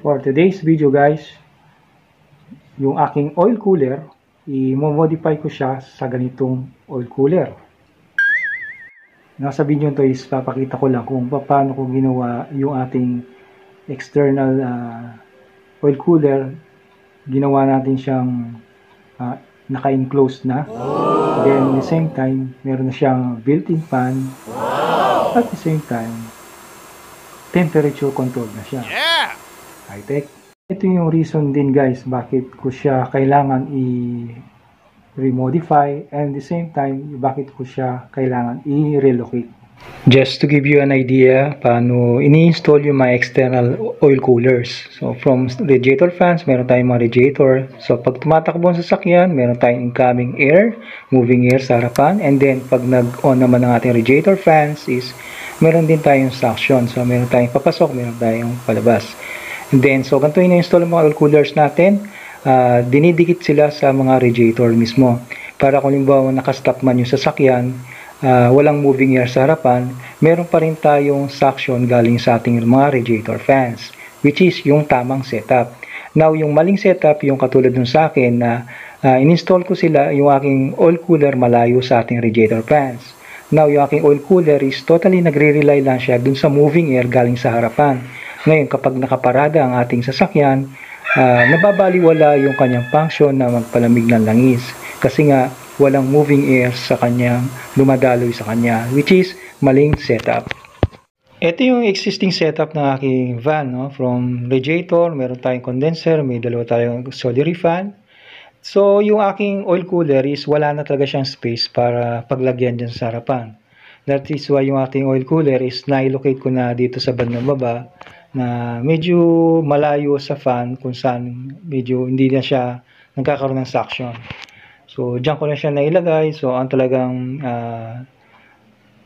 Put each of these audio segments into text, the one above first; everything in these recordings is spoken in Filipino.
For today's video guys, yung aking oil cooler, i-modify ko siya sa ganitong oil cooler. Nasa video to is papakita ko lang kung paano ko ginawa yung ating external oil cooler. Ginawa natin siyang naka-enclose na. Then at the same time, meron na siyang built-in fan. At the same time, temperature control na siya. High-tech. Ito yung reason din guys bakit ko siya kailangan i-remodify and at the same time bakit ko siya kailangan i-relocate. Just to give you an idea paano ini-install yung mga external oil coolers. So from radiator fans, meron tayong mga radiator. So pag tumatakbo ang sasakyan, meron tayong incoming air, moving air sa harapan, and then pag nag-on naman ng ating radiator fans is meron din tayong suction. So meron tayong papasok, meron tayong palabas. And then, so ganito in-install ang mga oil coolers natin. Dinidikit sila sa mga radiator mismo. Para kung limbawa nakastop man yung sasakyan, walang moving air sa harapan, meron pa rin tayong suction galing sa ating mga radiator fans, which is yung tamang setup. Now, yung maling setup, yung katulad nun sa akin na in-install ko sila, yung aking oil cooler malayo sa ating radiator fans. Now, yung aking oil cooler is totally nagre-rely lang siya dun sa moving air galing sa harapan. Ngayon, kapag nakaparada ang ating sasakyan, nababaliwala yung kanyang function na magpalamig ng langis. Kasi nga, walang moving air sa kanyang dumadaloy sa kanya, which is maling setup. Ito yung existing setup ng aking van. No? From radiator, meron tayong condenser, may dalawa tayong auxiliary fan. So, yung aking oil cooler is wala na talaga siyang space para paglagyan dyan sa harapan. That is why yung ating oil cooler is na-locate ko na dito sa bandang baba na medyo malayo sa fan kung saan medyo hindi na siya nagkakaroon ng suction. So, dyan ko na siya nailagay. So, ang talagang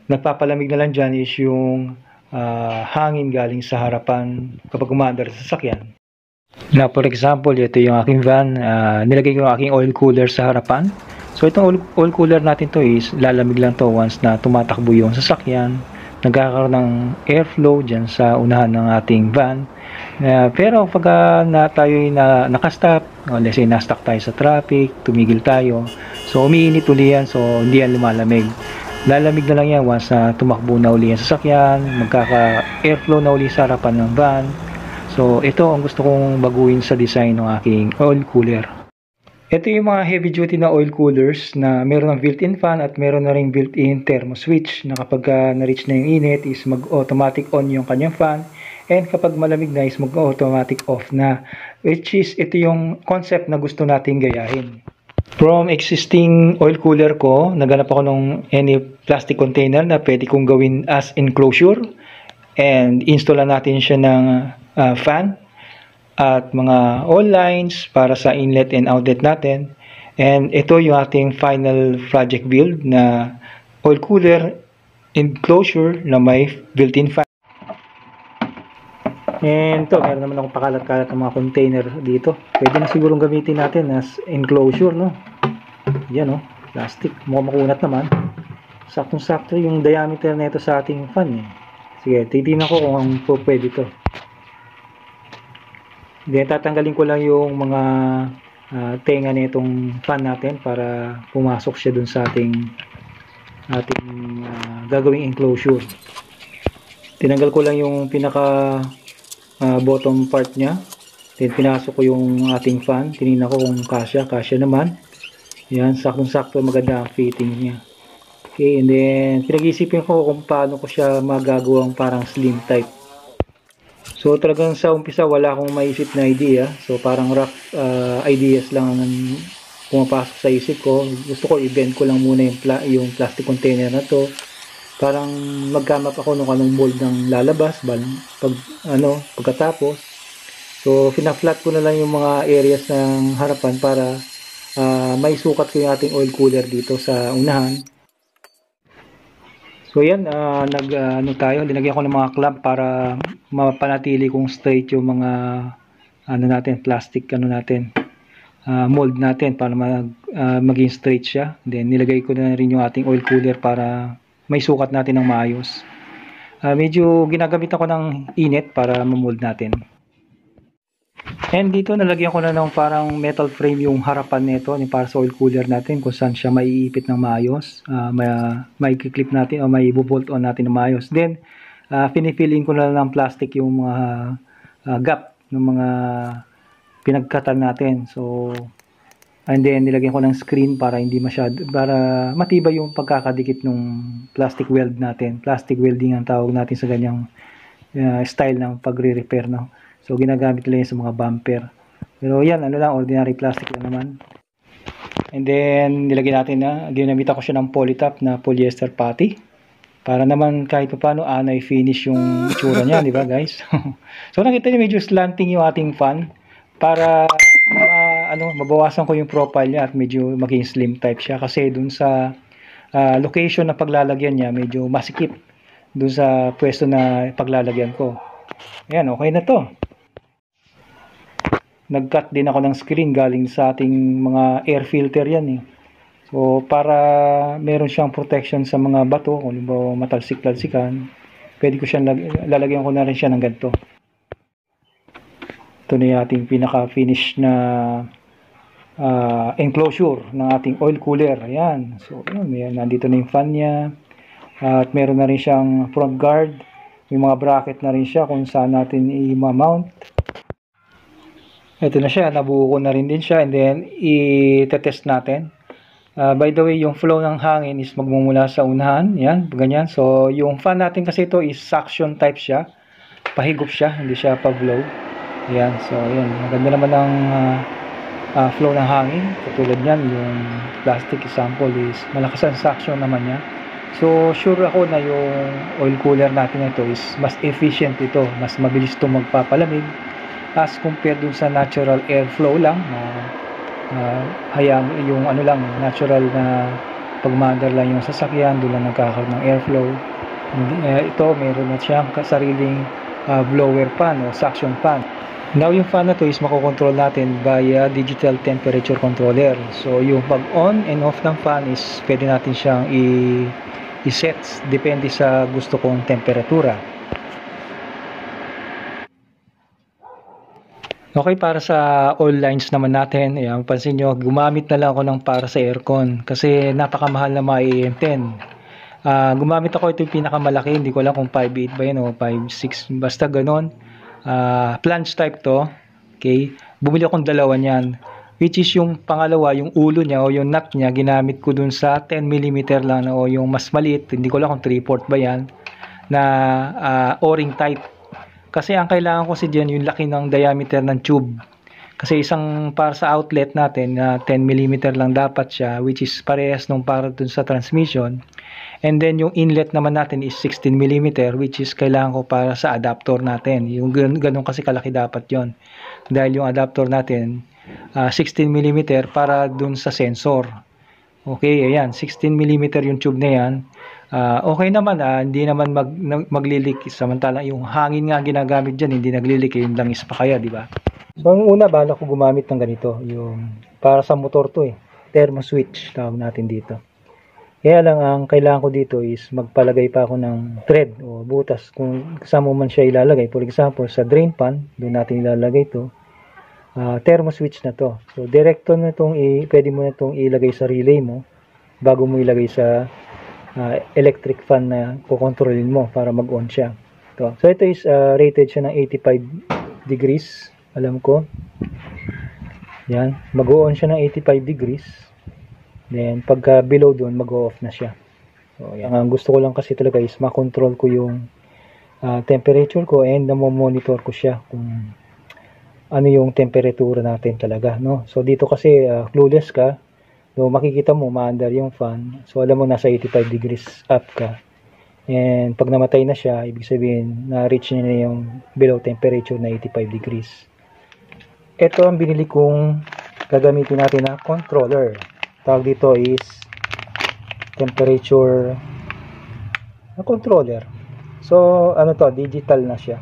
nagpapalamig na lang dyan is yung hangin galing sa harapan kapag umaandar sa sasakyan. Now, for example, ito yung aking van. Nilagay ko yung aking oil cooler sa harapan. So, itong oil cooler natin to is lalamig lang to once na tumatakbo yung sasakyan. Nagkakaroon ng airflow dyan sa unahan ng ating van. Pero pag tayo nakastop, let's say na-stuck tayo sa traffic, tumigil tayo, so umiinit uli yan, so hindi yan lumalamig. Lalamig na lang yan once na tumakbo na uli yung sasakyan, magkaka-airflow na uli sa harapan ng van. So ito ang gusto kong baguhin sa design ng aking oil cooler. Ito yung mga heavy duty na oil coolers na meron ng built-in fan at meron na ring built-in thermo switch na kapag na-reach na yung init is mag-automatic on yung kanyang fan, and kapag malamig na is mag-automatic off na, which is ito yung concept na gusto nating gayahin. From existing oil cooler ko, naganap ako ng any plastic container na pwede kong gawin as enclosure and install natin siya ng fan at mga oil lines para sa inlet and outlet natin. And ito yung ating final project build na oil cooler enclosure na may built-in fan. And ito, meron naman akong pakalat-kalat ng mga container dito. Pwede na sigurong gamitin natin as enclosure, no? Yan, no? Plastic. Mukhang makunat naman. Saktong-sakto yung diameter na ito sa ating fan. Sige, titignan ko kung pwede ito. Then, tatanggalin ko lang yung mga tenga nitong fan natin para pumasok siya dun sa ating gagawing enclosure. Tinanggal ko lang yung pinaka bottom part niya. Then, pinasok ko yung ating fan. Tinignan ko kung kasya naman. Yan, saktong-sakto maganda ang fitting niya. Okay, and then, pinag-isipin ko kung paano ko siya magagawang parang slim type. So talagang sa umpisa wala akong maisip na idea. So parang rough ideas lang ang pumapasok sa isip ko. Gusto ko i-bend ko lang muna yung plastic container na to. Parang magkamap ako nung anong mold ng lalabas pagkatapos. So fina-flat ko na lang yung mga areas ng harapan para may sukat ko yung ating oil cooler dito sa unahan. So yan, linagyan ko ng mga clamp para mapanatili kong straight yung mga plastic mold natin para maging straight siya. Then nilagay ko na rin yung ating oil cooler para may sukat natin ng maayos. Medyo ginagamit ako ng init para ma-mold natin. And dito nalagyan ko na ng parang metal frame yung harapan nito, yung para sa oil cooler natin kung saan siya maiipit ng maayos. Mai-clip natin o mai-bolt on natin ng maayos. Then, pinifilling ko na lang ng plastic yung mga gap ng mga pinagkatan natin. So, and then nilagyan ko ng screen para hindi para matibay yung pagkakadikit ng plastic weld natin. Plastic welding ang tawag natin sa ganyang style ng pagre-repair, no? So, ginagamit nila yun sa mga bumper. Pero yan, ano lang, ordinary plastic lang naman. And then, nilagyan natin ginamit ako siya ng polytop na polyester putty. Para naman kahit pa paano, finish yung itsura niya, di ba guys? So, nakita niyo medyo slanting yung ating fan. Para, mabawasan ko yung profile niya at medyo maging slim type siya. Kasi dun sa location na paglalagyan niya, medyo masikip dun sa pwesto na paglalagyan ko. Ayan, okay na to. Nag-cut din ako ng screen galing sa ating mga air filter yan eh. So, para meron siyang protection sa mga bato, kung halimbawa matalsik-talsikan, pwede ko siyang lalagyan ko na rin siya ng ganito. Ito na yung ating pinaka-finish na enclosure ng ating oil cooler. Ayan. So, yun, nandito na yung fan niya. At meron na rin siyang front guard. May mga bracket na rin siya kung saan natin i-mount. Ito na siya, nabuo ko na rin din siya, and then i-test natin. By the way, yung flow ng hangin is magmumula sa unahan, yan, ganyan. So, yung fan natin kasi ito is suction type siya. Pahigop siya, hindi siya pa-blow. Yan, so yan, maganda naman ang flow ng hangin. Katulad niyan, yung plastic example is malakas ang suction naman niya. So, sure ako na yung oil cooler natin ito is mas efficient ito, mas mabilis ito magpapalamig as compared dun sa natural airflow lang na hayang yung natural na pagmandar lang yung sasakyan, doon lang nagkakaroon ng airflow. Ito meron na siyang sariling blower fan o suction fan. Now yung fan na to is makokontrol natin via digital temperature controller. So yung pag on and off ng fan is pwede natin siyang i-set depende sa gusto kong temperatura. Okay, para sa oil lines naman natin, ayan, pansin nyo, gumamit na lang ako ng para sa aircon kasi napakamahal na mga AM10. Gumamit ako ito yung pinakamalaki, hindi ko alam kung 5.8 ba yun o 5.6, basta ganon. Plunge type to, okay. Bumili akong dalawa niyan, which is yung pangalawa, yung ulo niya o yung nut niya, ginamit ko dun sa 10mm lang o yung mas maliit, hindi ko alam kung 3/4 ba yan, na o-ring type. Kasi ang kailangan ko kasi dyan yung laki ng diameter ng tube. Kasi isang para sa outlet natin na 10mm lang dapat siya, which is parehas nung para dun sa transmission. And then yung inlet naman natin is 16mm, which is kailangan ko para sa adapter natin. Yung ganun kasi kalaki dapat yon. Dahil yung adapter natin 16mm para dun sa sensor. Okay, ayan, 16mm yung tube na yan. Okay naman, hindi naman maglilik, samantala yung hangin nga ginagamit dyan, hindi naglilik, yung langis pa kaya, di ba? So, ang una, bala ko gumamit ng ganito, yung para sa motor to thermo switch, tawag natin dito. Kaya lang, ang kailangan ko dito is magpalagay pa ako ng thread o butas, kung kasama man siya ilalagay. For example, sa drain pan, doon natin ilalagay to, thermo switch na to. So, direkto na itong, pwede mo na itong ilagay sa relay mo, bago mo ilagay sa electric fan na kukontrolin mo para mag-on siya. So ito is rated siya ng 85 degrees. Alam ko. Yan. Mag-on siya ng 85 degrees. Then pagka below doon, mag-off na siya. So yan. Ang gusto ko lang kasi talaga is makontrol ko yung temperature ko and namomonitor ko siya kung ano yung temperatura natin talaga. No? So dito kasi clueless ka. So, makikita mo, maandar yung fan. So, alam mo, nasa 85 degrees up ka. And, pag namatay na siya, ibig sabihin, na-reach niya na yung below temperature na 85 degrees. Ito ang binili kong gagamitin natin na controller. Tawag dito is temperature na controller. So, ano to, digital na siya.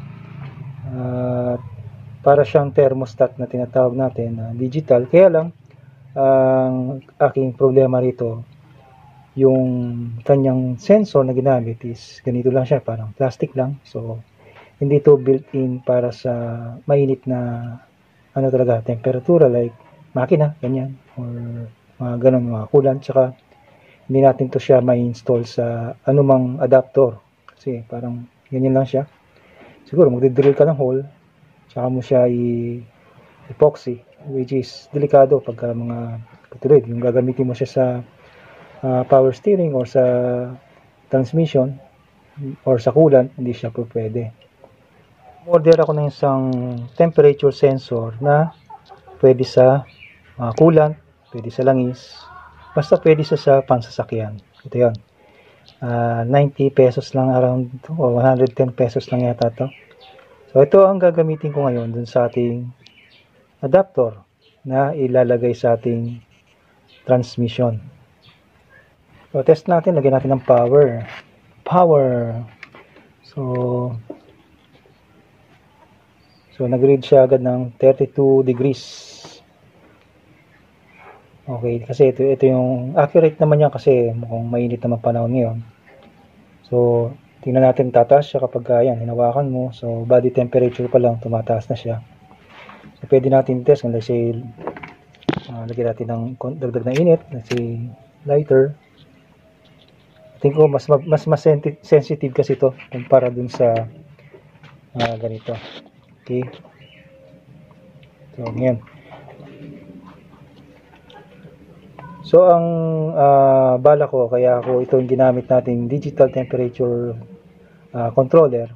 Para siyang thermostat na tinatawag natin, digital. Kaya lang, ang aking problema rito, yung kanyang sensor na ginamit is ganito lang siya, parang plastic lang. So, hindi to built-in para sa mainit na ano talaga, temperatura, like makina, ganyan, or mga ganun, mga coolant, tsaka hindi natin to siya ma-install sa anumang adapter, kasi parang ganyan lang siya. Siguro magdidrill ka ng hole, tsaka mo siya epoxy, which is delikado pagka mga katulad, yung gagamitin mo siya sa power steering or sa transmission or sa coolant, hindi siya po pwede. Order ako ng isang temperature sensor na pwede sa coolant, pwede sa langis, basta pwede sa pansasakyan. Ito yun. 90 pesos lang around o 110 pesos lang yata to. So ito ang gagamitin ko ngayon dun sa ating adapter na ilalagay sa ating transmission. So test natin, lagyan natin ng power. So nag-read siya agad ng 32 degrees. Okay, kasi ito yung accurate naman yan kasi mukhang mainit naman panahon ngayon. So tingnan natin, tataas siya kapag yan, hinawakan mo. So body temperature pa lang, tumataas na siya. So pwede natin test kung let's say lagyan natin ng dagdag na init, let's say lighter. Tingin ko mas sensitive kasi ito kumpara dun sa ganito. Okay. So, ngayon. So, ang bala ko, kaya ako ito yung ginamit nating digital temperature controller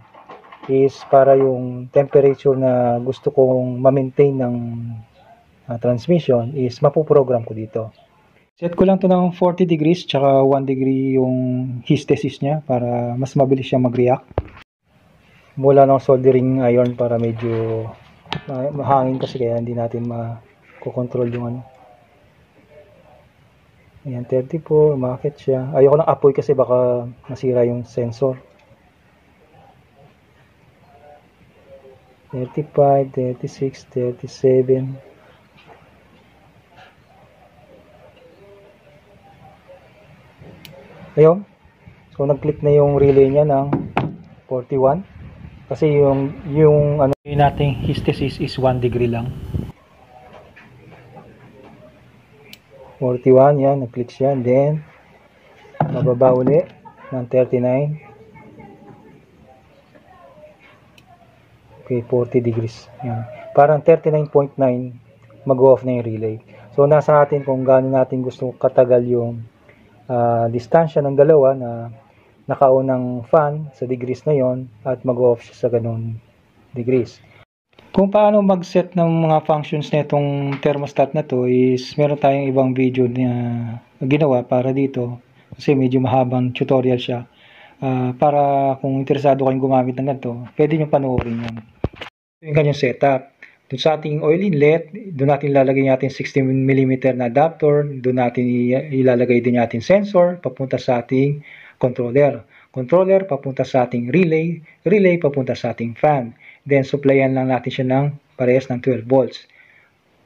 is para yung temperature na gusto kong ma-maintain ng transmission is mapuprogram ko dito. Set ko lang to ng 40 degrees tsaka 1 degree yung hysteresis niya para mas mabilis siya mag-react. Mula ng soldering iron para medyo mahangin kasi kaya hindi natin makokontrol yung ano. Ayan, 30 po, umakit siya. Ayoko ng apoy kasi baka masira yung sensor. 35, 36, 37. Ayun. So nag-click na yung relay niya ng 41. Kasi yung ano nating hysteresis is 1 degree lang. 41, yan, nag-click siya. Then, mababa uli ng 39. Okay, 40 degrees. Yan. Parang 39.9, mag-off na yung relay. So, nasa atin kung gaano natin gusto katagal yung distansya ng dalawa na nakaunang fan sa degrees na yon at mag-off siya sa ganun degrees. Kung paano mag-set ng mga functions na itong thermostat na to is meron tayong ibang video na ginawa para dito kasi medyo mahabang tutorial siya. Para kung interesado kayong gumamit ng ganito, pwede nyo panoorin yan. Yung kanyang setup. Doon sa ating oil inlet, doon natin ilalagay natin 16mm na adapter, doon natin ilalagay din natin sensor papunta sa ating controller. Controller papunta sa ating relay, relay papunta sa ating fan. Then supplyan lang natin siya ng parehas ng 12 volts.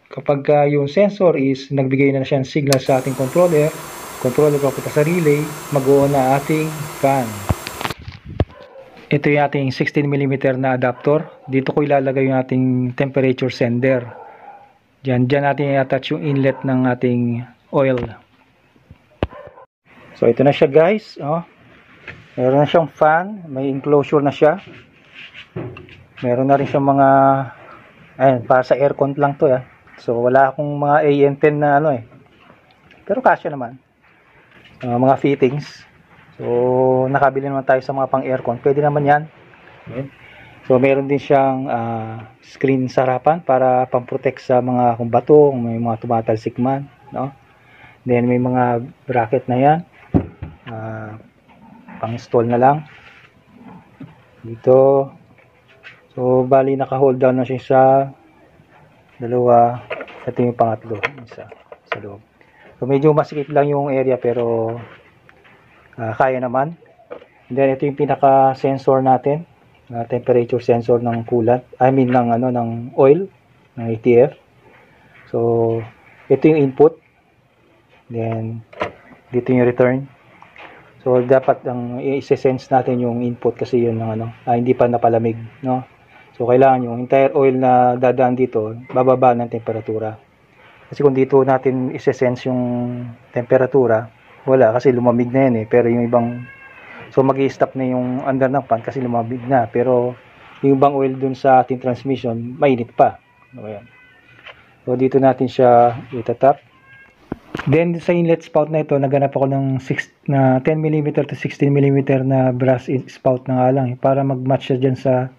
Kapag yung sensor is nagbigay na siya ng signal sa ating controller, controller papunta sa relay, mag-on na ating fan. Ito yung ating 16mm na adapter. Dito ko ilalagay yung ating temperature sender. Diyan natin i-attach yung inlet ng ating oil. So ito na siya guys. Meron na siyang fan. May enclosure na siya. Meron na rin siyang mga para sa aircon lang to. So wala akong mga AN10 na pero kasya naman. Mga fittings. So nakabili naman tayo sa mga pang aircon. Pwede naman yan. Okay. So meron din siyang screen sa harapan para pang-protect sa mga kung bato, may mga tumatalsik man, no? Then may mga bracket na yan. Pang-install na lang. Dito. So bali naka-hold down na siya sa dalawa. Ito yung pangatlo, isa sa loob. So medyo masikip lang yung area pero kaya naman. And then ito yung pinaka-sensor natin. Temperature sensor ng coolant. Ng oil, ng ATF. So ito yung input. Then dito yung return. So dapat ang i-sense natin yung input kasi yun ng hindi pa napalamig, no? So kailangan yung entire oil na dadaan dito, bababa ng temperatura. Kasi kung dito natin ise-sense yung temperatura, wala kasi lumamig na yan eh. Pero yung ibang, so mag-i-stop na yung under ng pan kasi lumamig na. Pero yung ibang oil dun sa ating transmission, mainit pa. Ayan. So dito natin siya itatap. Then sa inlet spout na ito, naghanap ako ng 10mm to 16mm na brass spout na nga lang para mag-match siya dyan sa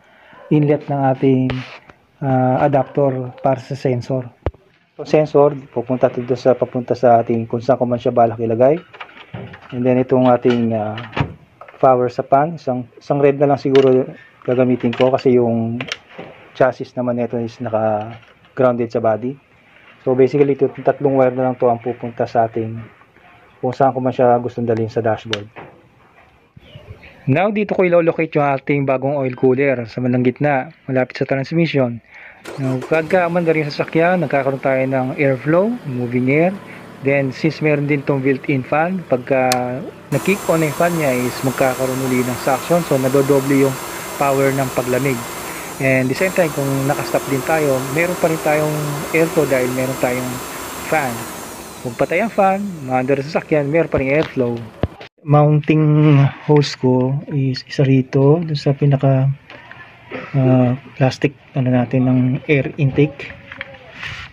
inlet ng ating adapter para sa sensor. So sensor, papunta sa ating kung saan ko man siya balak ilagay. And then itong ating power sa pan, isang red na lang siguro gagamitin ko kasi yung chassis naman nito is naka-grounded sa body. So basically, ito, tatlong wire na lang to ang pupunta sa ating kung saan ko man siya gustong dalhin sa dashboard. Now, dito ko ilo-locate yung ating bagong oil cooler sa bandang gitna, malapit sa transmission. Now, pagka umanda rin sa sasakyan, nagkakaroon tayo ng airflow, moving air. Then, since meron din tong built-in fan, pagka na-kick on na yung fan niya is magkakaroon uli ng suction. So, nadodoble yung power ng paglamig. And the same time, kung nakastop din tayo, meron pa rin tayong airflow dahil meron tayong fan. Kung patay ang fan, maandar sa sasakyan, meron pa rin airflow. Mounting hose ko is isa rito, dun sa pinaka plastic natin ng air intake.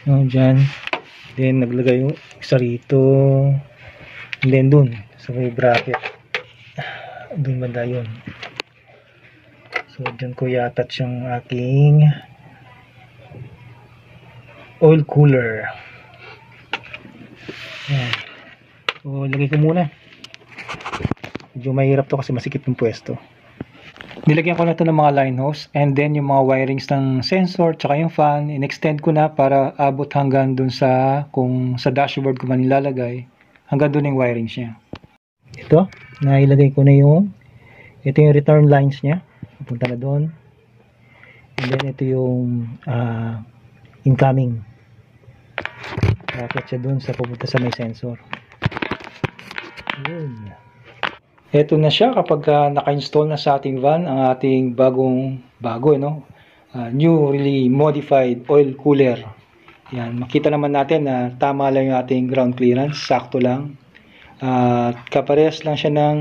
Dyan. Then naglagay yung isa rito. And then dun, sa may bracket. Dun banda yun. So, dyan ko i-attach yung aking oil cooler. Yan. So, lagay ko muna. Medyo mahirap to kasi masikip yung pwesto. Nilagyan ko na ito ng mga line hose and then yung mga wirings ng sensor tsaka yung fan, in-extend ko na para abot hanggang dun sa, kung sa dashboard ko man nilalagay, hanggang dun yung wirings niya. Ito, nailagay ko na ito yung return lines niya. Punta na doon. And then ito yung incoming. Bakit siya doon sa pupunta sa may sensor. Yun. Ito na siya kapag naka-install na sa ating van ang ating newly modified oil cooler. Yan, makita naman natin na tama lang yung ating ground clearance, sakto lang. Kaparehas lang siya ng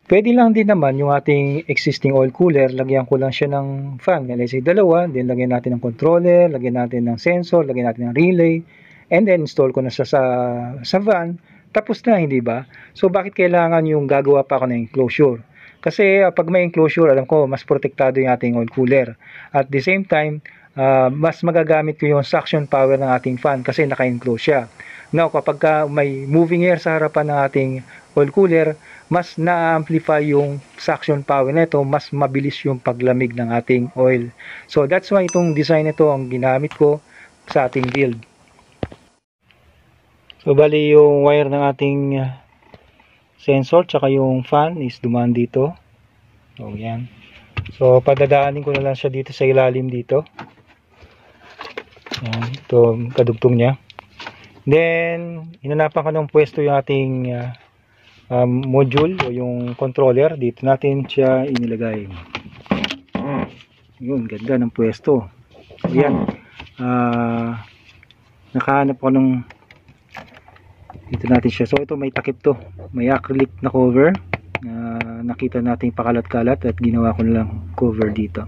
pwede lang din naman yung ating existing oil cooler, lagyan ko lang siya ng fan. Let's say dalawa, then lagyan natin ng controller, lagyan natin ng sensor, lagyan natin ng relay, and then install ko na sa van. Tapos na, hindi ba? So bakit kailangan yung gagawa pa ako ng enclosure? Kasi pag may enclosure, alam ko, mas protektado yung ating oil cooler. At the same time, mas magagamit ko yung suction power ng ating fan kasi naka-enclose siya. Now, kapag may moving air sa harapan ng ating oil cooler, mas na-amplify yung suction power nito, mas mabilis yung paglamig ng ating oil. So that's why itong design nito ang ginamit ko sa ating build. So bali yung wire ng ating sensor tsaka yung fan is dumaan dito. So yan. So padadaanin ko na lang siya dito sa ilalim dito. Yan, ito kadugtong niya. Then hinanapan ko ng pwesto yung ating module o yung controller. Dito natin siya inilagay. Yun, ganda ng pwesto. So yan, nakahanap ko ng dito natin siya. So ito may takip to, may acrylic na cover na nakita natin pakalat-kalat at ginawa ko na lang cover dito.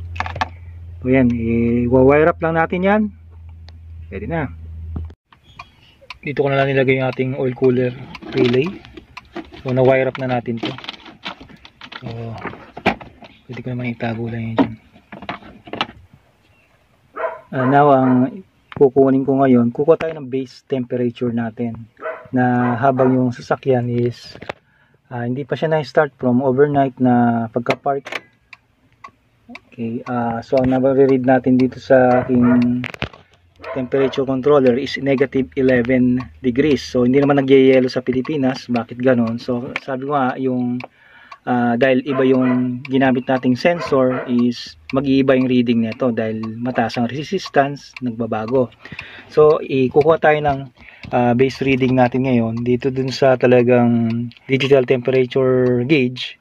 So yan, i-wire up lang natin yan. Pwede na. Dito ko na lang nilagay yung ating oil cooler relay. So, na-wire up na natin to. So, pwede ko naman itago lang yun dyan. Now, ang kukunin ko ngayon, kukuha tayo ng base temperature natin. Na habang yung sasakyan is, hindi pa siya na-start from overnight na pagka-park. Okay, so ang nabare-read natin dito sa aking temperature controller is negative 11 degrees. So hindi naman nagyayelo sa Pilipinas. Bakit ganon? So sabi ko nga yung dahil iba yung ginamit nating sensor is mag-iiba yung reading nito dahil mataas ang resistance, nagbabago. So ikukuha tayo ng base reading natin ngayon dito dun sa talagang digital temperature gauge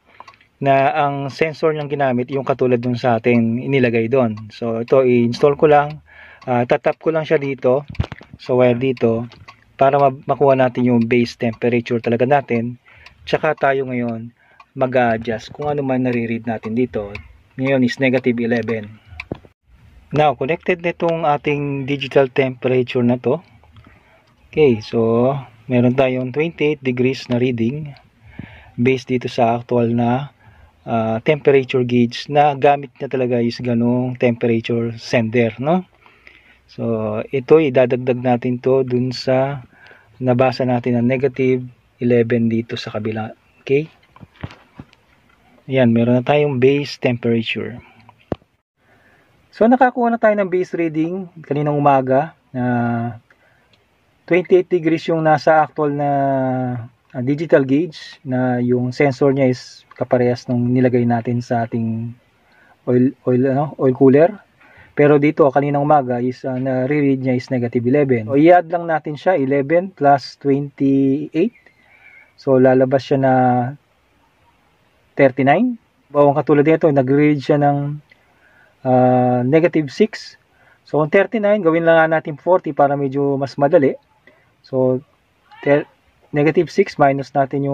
na ang sensor niyang ginamit yung katulad dun sa atin inilagay doon. So ito i-install ko lang, tatap ko lang siya dito, so wire dito, para makuha natin yung base temperature talaga natin. Tsaka tayo ngayon mag-adjust kung ano man nare-read natin dito. Ngayon is negative 11. Now connected nitong ating digital temperature na to. Okay, so meron tayong 28 degrees na reading based dito sa actual na temperature gauge na gamit niya talaga is ganong temperature sender, no? So ito idadagdag natin to dun sa nabasa natin na negative 11 dito sa kabila. Okay, ayan, meron na tayong base temperature. So nakakuha na tayo ng base reading kaninang umaga na 28 degrees yung nasa actual na digital gauge, na yung sensor niya is kaparehas nung nilagay natin sa ating oil cooler. Pero dito kaninang umaga is na-read niya is negative 11. So i-add lang natin siya, 11 plus 28. So lalabas siya na 39. Bawang katulad nito, nag-read siya ng negative 6. So kung 39, gawin lang natin 40 para medyo mas madali. So negative 6 minus natin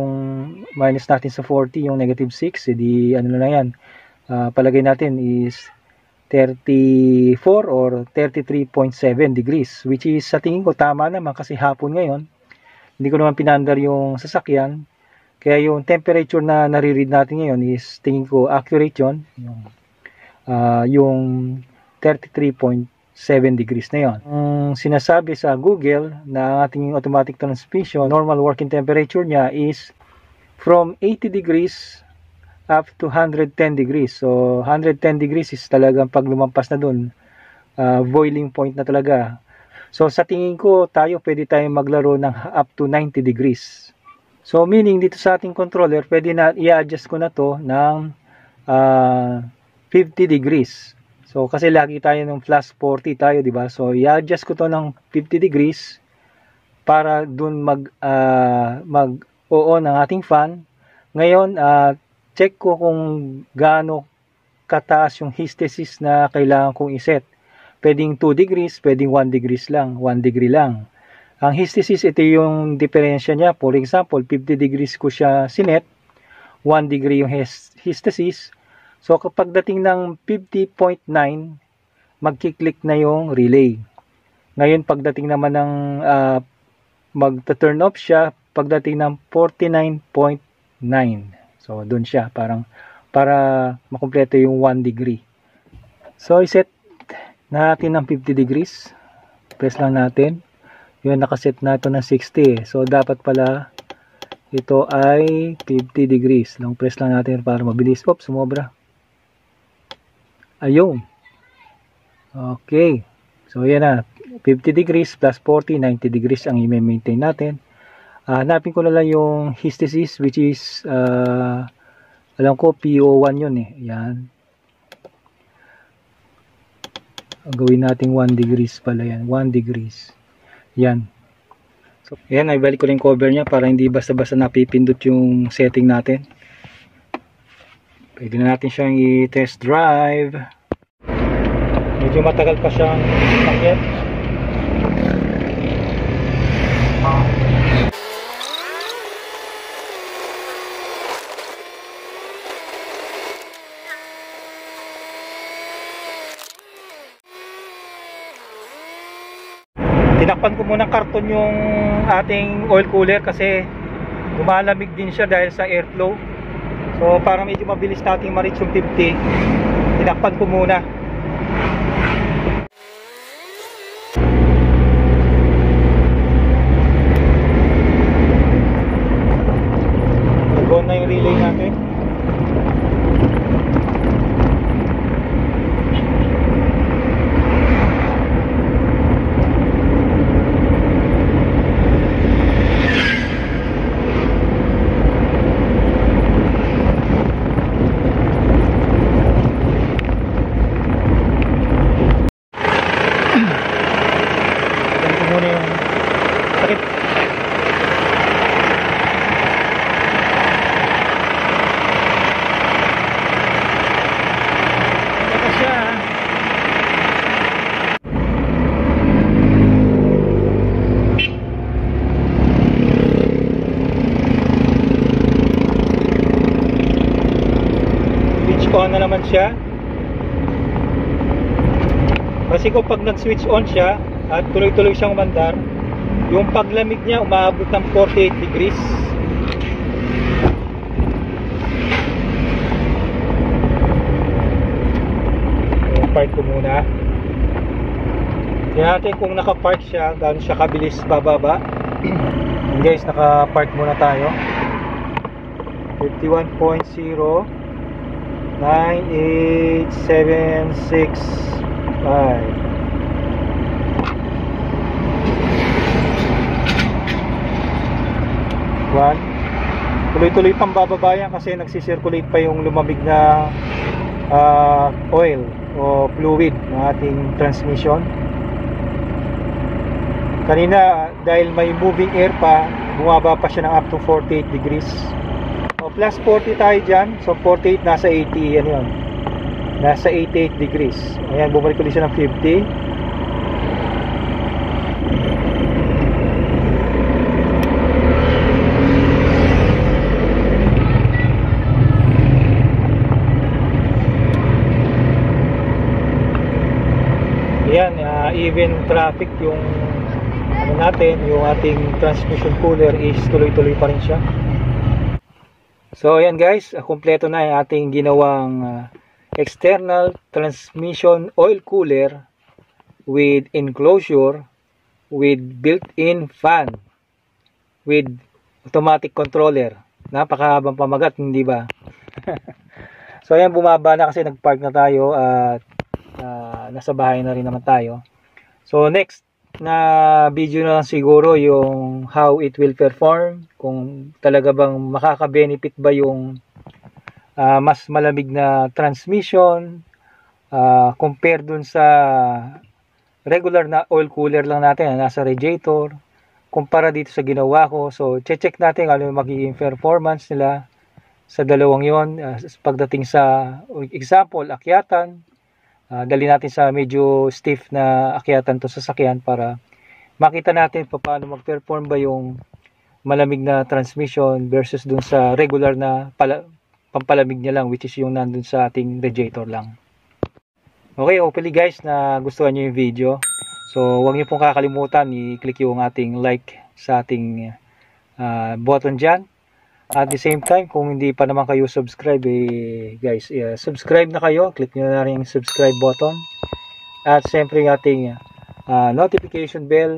sa 40 yung negative 6, edi ano na yan, palagay natin is 34 or 33.7 degrees, which is sa tingin ko tama naman kasi hapon ngayon. Hindi ko naman pinandar yung sasakyan, kaya yung temperature na nare-read natin ngayon is tingin ko accurate yun, yung 33.7 degrees na yon. Sinasabi sa Google na ang ating automatic transmission normal working temperature niya is from 80 degrees up to 110 degrees. So 110 degrees is talagang pag lumampas na dun, boiling point na talaga. So sa tingin ko tayo pwede tayong maglaro ng up to 90 degrees. So meaning dito sa ating controller pwede na i-adjust ko na to ng 50 degrees. So kasi lagi tayo ng plus 40 tayo, di ba? So i-adjust ko to ng 50 degrees para dun mag-on ang ating fan. Ngayon, check ko kung gaano kataas yung hysteresis na kailangan kong iset. Pwedeng 2 degrees, pwedeng 1 degrees lang, 1 degree lang. Ang hysteresis, ito yung diferensya niya. For example, 50 degrees ko siya sinet, 1 degree yung hysteresis. So kapag dating ng 50.9, magki-click na yung relay. Ngayon pagdating naman ng magta-turn off siya pagdating ng 49.9. So doon siya para makumpleto yung 1 degree. So i-set natin ng 50 degrees. Press lang natin. Yun, nakaset na ito ng 60. So dapat pala ito ay 50 degrees. Long press lang natin para mabilis. Oops, sumobra. Ayun. Okay. So, yan na. 50 degrees plus 40, 90 degrees ang i-maintain natin. Hanapin ko na lang yung hysteresis, which is, alam ko, PO1 yun eh. Yan. Gawin natin 1 degrees pala yan. 1 degrees. Yan. So, yan. Ibalik ko lang yung cover niya para hindi basta-basta napipindot yung setting natin. Pwede na natin siyang i-test drive. Medyo matagal pa siyang pakit. Tinakpan ko muna karton yung ating oil cooler kasi lumalamig din siya dahil sa airflow. So para medyo mabilis nating ma-reach yung 50, tinakpan ko muna. Go na yung relay natin. siya. Kasi kung pag nag-switch on siya at tuloy-tuloy siyang umandar, yung paglamig niya umaabot ng 48 degrees. Yung park ko muna. Tingnan natin kung naka-park siya, gaano siya kabilis bababa. Guys, naka-park muna tayo. 51.0 98765. Tuloy-tuloy pang bababa yan kasi nagsisirculate pa yung lumamig na oil o fluid ng ating transmission. Kanina dahil may moving air pa, bumaba pa siya ng up to 48 degrees. O, plus 40 tayo dyan. So 48 nasa 80, ano yun, nasa 88 degrees. Ayan, bumalik ulit siya ng 50. Ayan, even traffic yung ano natin, yung ating transmission cooler is tuloy-tuloy pa rin siya. So ayan guys, kumpleto na yung ating ginawang external transmission oil cooler with enclosure, with built-in fan, with automatic controller. Napakahabang pamagat, hindi ba? So ayan, bumaba na kasi nagpark na tayo at nasa bahay na rin naman tayo. So next na video na lang siguro yung how it will perform, kung talaga bang makaka-benefit ba yung mas malamig na transmission compare dun sa regular na oil cooler lang natin na nasa radiator, kumpara dito sa ginawa ko. So check natin ano yung magiging performance nila sa dalawang yon. Pagdating sa example, akyatan, dali natin sa medyo stiff na akyatan to sa sasakyan para makita natin paano mag-perform ba yung malamig na transmission versus dun sa regular na pampalamig niya lang, which is yung nandun sa ating radiator lang. Okay, hopefully guys na gustuhan nyo yung video. So huwag nyo pong kakalimutan i-click yung ating like sa ating button dyan. At the same time, kung hindi pa naman kayo subscribe, guys, subscribe na kayo. Click nyo na rin yung subscribe button. At siyempre yung ating notification bell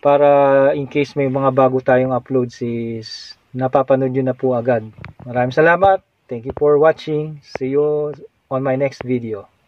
para in case may mga bago tayong uploads is napapanood nyo na po agad. Maraming salamat. Thank you for watching. See you on my next video.